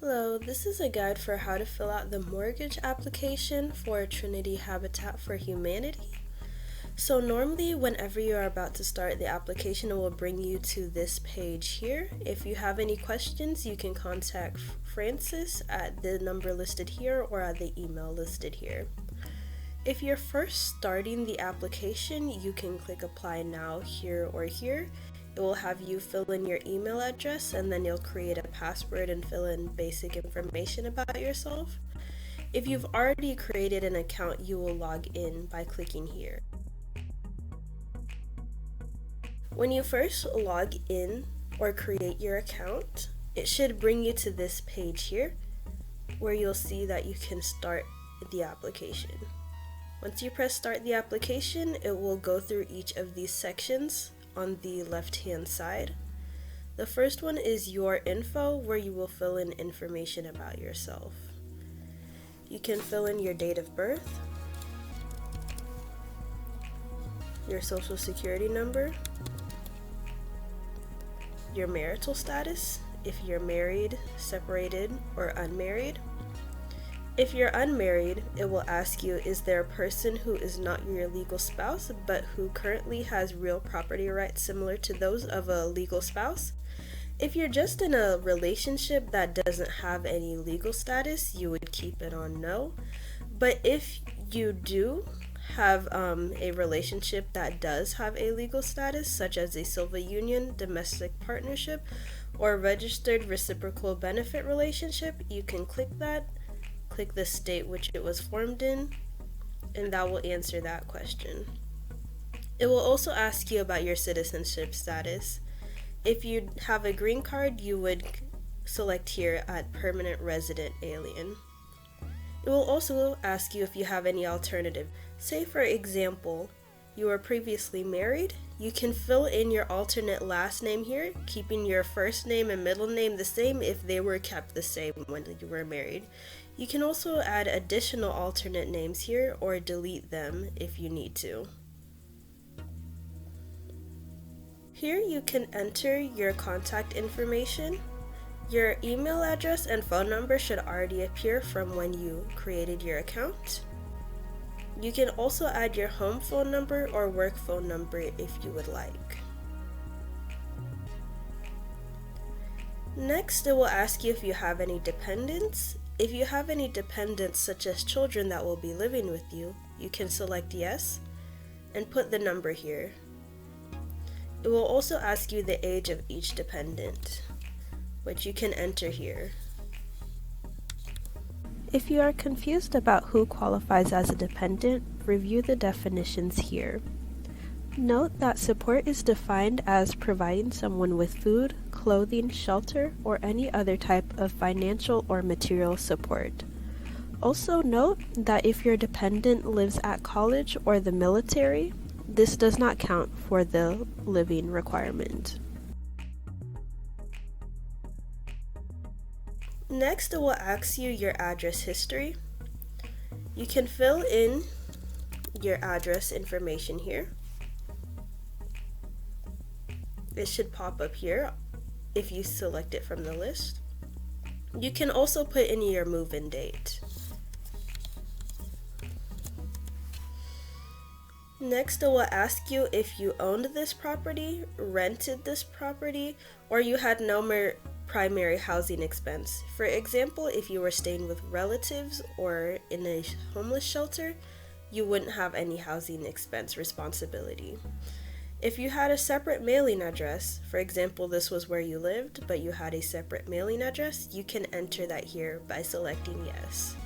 Hello, this is a guide for how to fill out the mortgage application for Trinity Habitat for Humanity. So normally whenever you are about to start the application, it will bring you to this page here. If you have any questions, you can contact Francis at the number listed here or at the email listed here. If you're first starting the application, you can click apply now here or here. It will have you fill in your email address and then you'll create a password and fill in basic information about yourself. If you've already created an account, you will log in by clicking here. When you first log in or create your account, it should bring you to this page here where you'll see that you can start the application. Once you press start the application, it will go through each of these sections on the left hand side. The first one is your info, where you will fill in information about yourself. You can fill in your date of birth, your social security number, your marital status, if you're married, separated, or unmarried. If you're unmarried, it will ask you, is there a person who is not your legal spouse but who currently has real property rights similar to those of a legal spouse? If you're just in a relationship that doesn't have any legal status, you would keep it on no. But if you do have a relationship that does have a legal status, such as a civil union, domestic partnership, or registered reciprocal benefit relationship, you can click that. Click the state which it was formed in, and that will answer that question. It will also ask you about your citizenship status. If you have a green card, you would select here at permanent resident alien. It will also ask you if you have any alternative. Say for example, you were previously married, you can fill in your alternate last name here, keeping your first name and middle name the same if they were kept the same when you were married. You can also add additional alternate names here or delete them if you need to. Here you can enter your contact information. Your email address and phone number should already appear from when you created your account. You can also add your home phone number or work phone number if you would like. Next, it will ask you if you have any dependents. If you have any dependents such as children that will be living with you, you can select yes and put the number here. It will also ask you the age of each dependent, which you can enter here. If you are confused about who qualifies as a dependent, review the definitions here. Note that support is defined as providing someone with food, clothing, shelter, or any other type of financial or material support. Also note that if your dependent lives at college or the military, this does not count for the living requirement. Next, it will ask you your address history. You can fill in your address information here. It should pop up here if you select it from the list. You can also put in your move-in date. Next, it will ask you if you owned this property, rented this property, or you had no primary housing expense. For example, if you were staying with relatives or in a homeless shelter, you wouldn't have any housing expense responsibility. If you had a separate mailing address, for example, this was where you lived, but you had a separate mailing address, you can enter that here by selecting yes.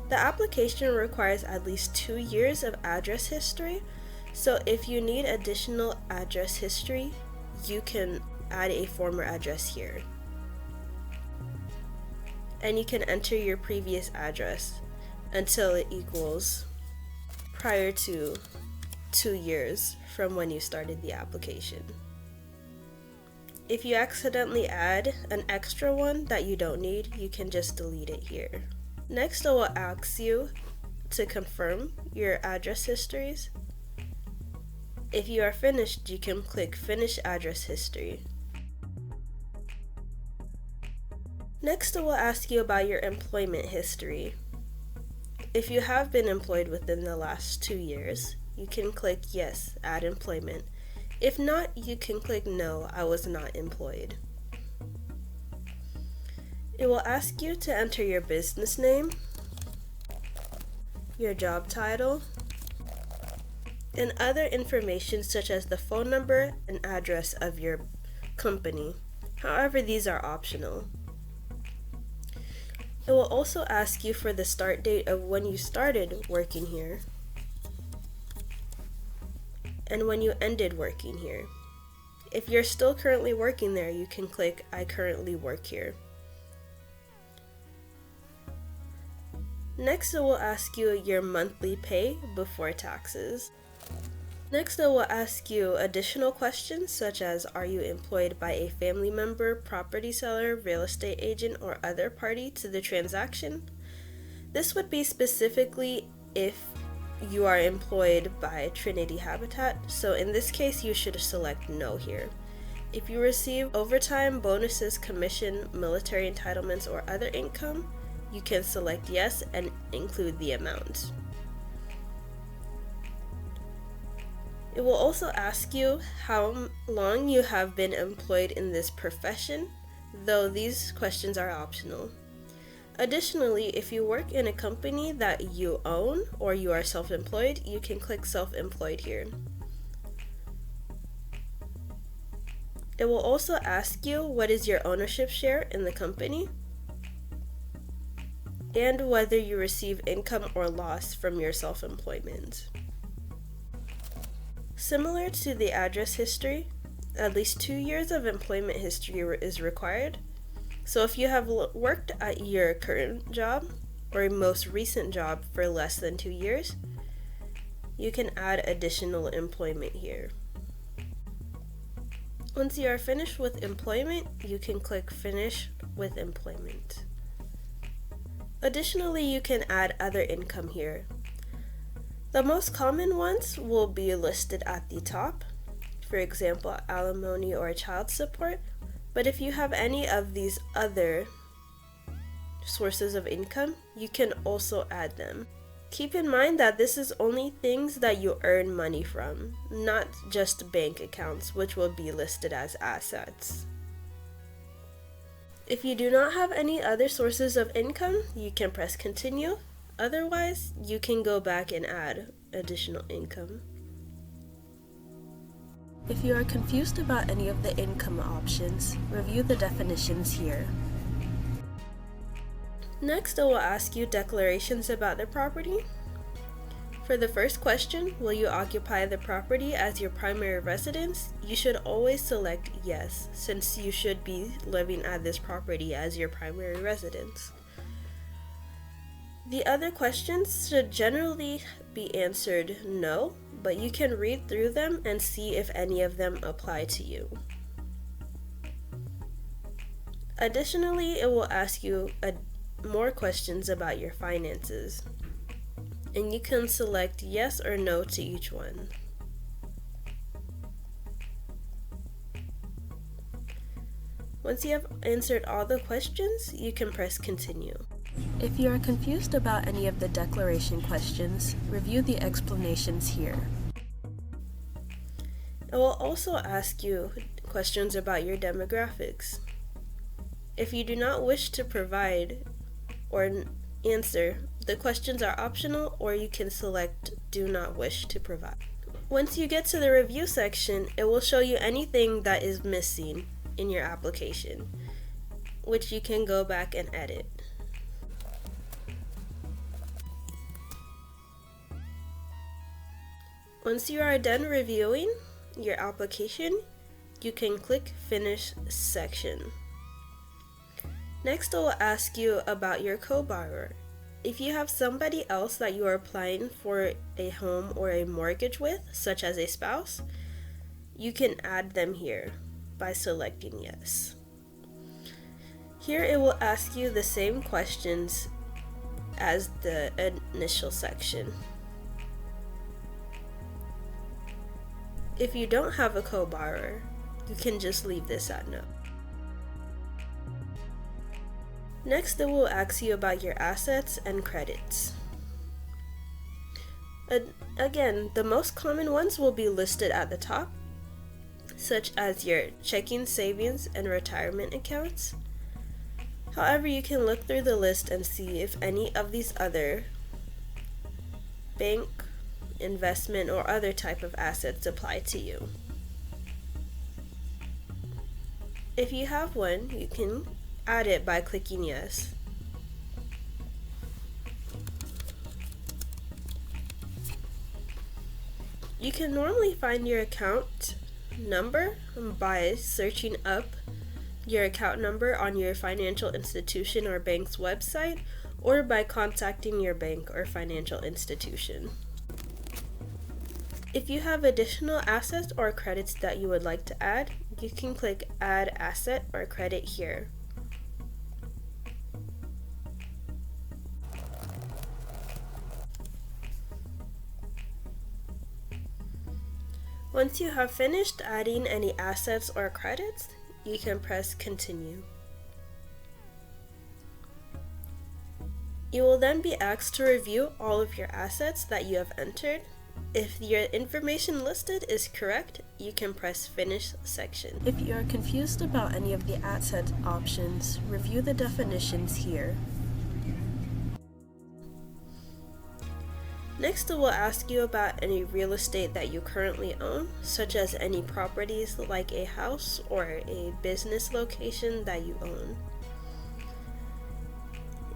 The application requires at least 2 years of address history, so if you need additional address history, you can add a former address here. And you can enter your previous address until it equals prior to 2 years from when you started the application. If you accidentally add an extra one that you don't need, you can just delete it here. Next, it will ask you to confirm your address histories. If you are finished, you can click Finish Address History. Next, it will ask you about your employment history. If you have been employed within the last 2 years, you can click Yes, Add Employment. If not, you can click No, I was not employed. It will ask you to enter your business name, your job title, and other information such as the phone number and address of your company. However, these are optional. It will also ask you for the start date of when you started working here and when you ended working here. If you're still currently working there, you can click I currently work here. Next, it will ask you your monthly pay before taxes. Next, it will ask you additional questions such as are you employed by a family member, property seller, real estate agent, or other party to the transaction? This would be specifically if you are employed by Trinity Habitat, so in this case you should select no here. If you receive overtime, bonuses, commission, military entitlements, or other income, you can select yes and include the amount. It will also ask you how long you have been employed in this profession, though these questions are optional. Additionally, if you work in a company that you own or you are self-employed, you can click self-employed here. It will also ask you what is your ownership share in the company and whether you receive income or loss from your self-employment. Similar to the address history, at least 2 years of employment history is required. So if you have worked at your current job or most recent job for less than 2 years, you can add additional employment here. Once you are finished with employment, you can click Finish with Employment. Additionally, you can add other income here. The most common ones will be listed at the top, for example, alimony or child support, but if you have any of these other sources of income, you can also add them. Keep in mind that this is only things that you earn money from, not just bank accounts, which will be listed as assets. If you do not have any other sources of income, you can press continue. Otherwise, you can go back and add additional income. If you are confused about any of the income options, review the definitions here. Next, it will ask you declarations about the property. For the first question, will you occupy the property as your primary residence? You should always select yes, since you should be living at this property as your primary residence. The other questions should generally be answered no, but you can read through them and see if any of them apply to you. Additionally, it will ask you more questions about your finances, and you can select yes or no to each one. Once you have answered all the questions, you can press continue. If you are confused about any of the declaration questions, review the explanations here. It will also ask you questions about your demographics. If you do not wish to provide or answer, the questions are optional, or you can select do not wish to provide. Once you get to the review section, it will show you anything that is missing in your application, which you can go back and edit. Once you are done reviewing your application, you can click Finish Section. Next, it will ask you about your co-borrower. If you have somebody else that you are applying for a home or a mortgage with, such as a spouse, you can add them here by selecting yes. Here it will ask you the same questions as the initial section. If you don't have a co-borrower, you can just leave this at no. Next, it will ask you about your assets and credits. Again, the most common ones will be listed at the top, such as your checking, savings, and retirement accounts. However, you can look through the list and see if any of these other bank, investment, or other type of assets apply to you. If you have one, you can add it by clicking yes. You can normally find your account number by searching up your account number on your financial institution or bank's website, or by contacting your bank or financial institution. If you have additional assets or credits that you would like to add, you can click Add Asset or Credit here. Once you have finished adding any assets or credits, you can press Continue. You will then be asked to review all of your assets that you have entered. If your information listed is correct, you can press Finish section. If you are confused about any of the asset options, review the definitions here. Next, it will ask you about any real estate that you currently own, such as any properties like a house or a business location that you own.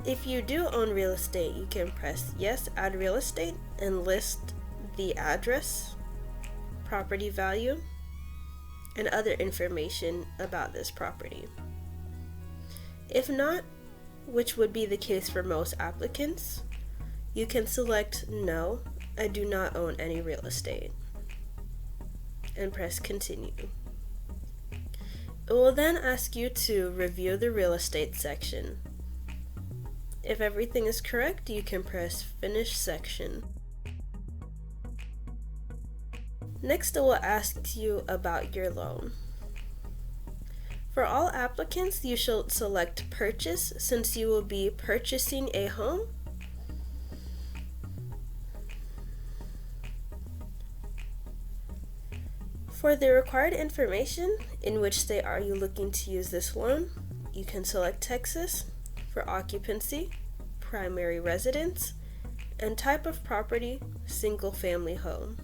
If you do own real estate, you can press Yes, Add Real Estate, and list the address, property value, and other information about this property. If not, which would be the case for most applicants, you can select No, I do not own any real estate, and press Continue. It will then ask you to review the real estate section. If everything is correct, you can press Finish section. Next, it will ask you about your loan. For all applicants, you should select Purchase since you will be purchasing a home. For the required information, in which state are you looking to use this loan, you can select Texas for occupancy, primary residence, and type of property, single family home.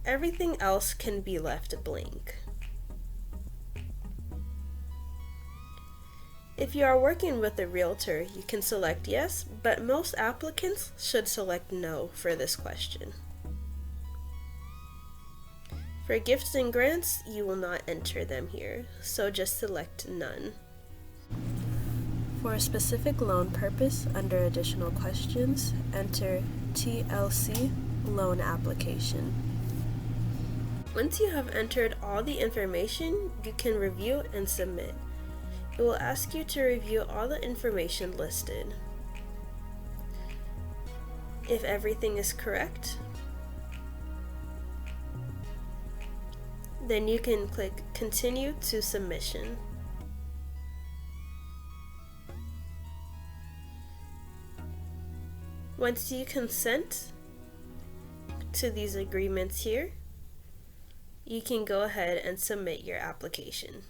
Everything else can be left blank. If you are working with a realtor, you can select yes, but most applicants should select no for this question. For gifts and grants, you will not enter them here, so just select none. For a specific loan purpose, under additional questions, enter TLC loan application. Once you have entered all the information, you can review and submit. It will ask you to review all the information listed. If everything is correct, then you can click Continue to Submission. Once you consent to these agreements here, you can go ahead and submit your application.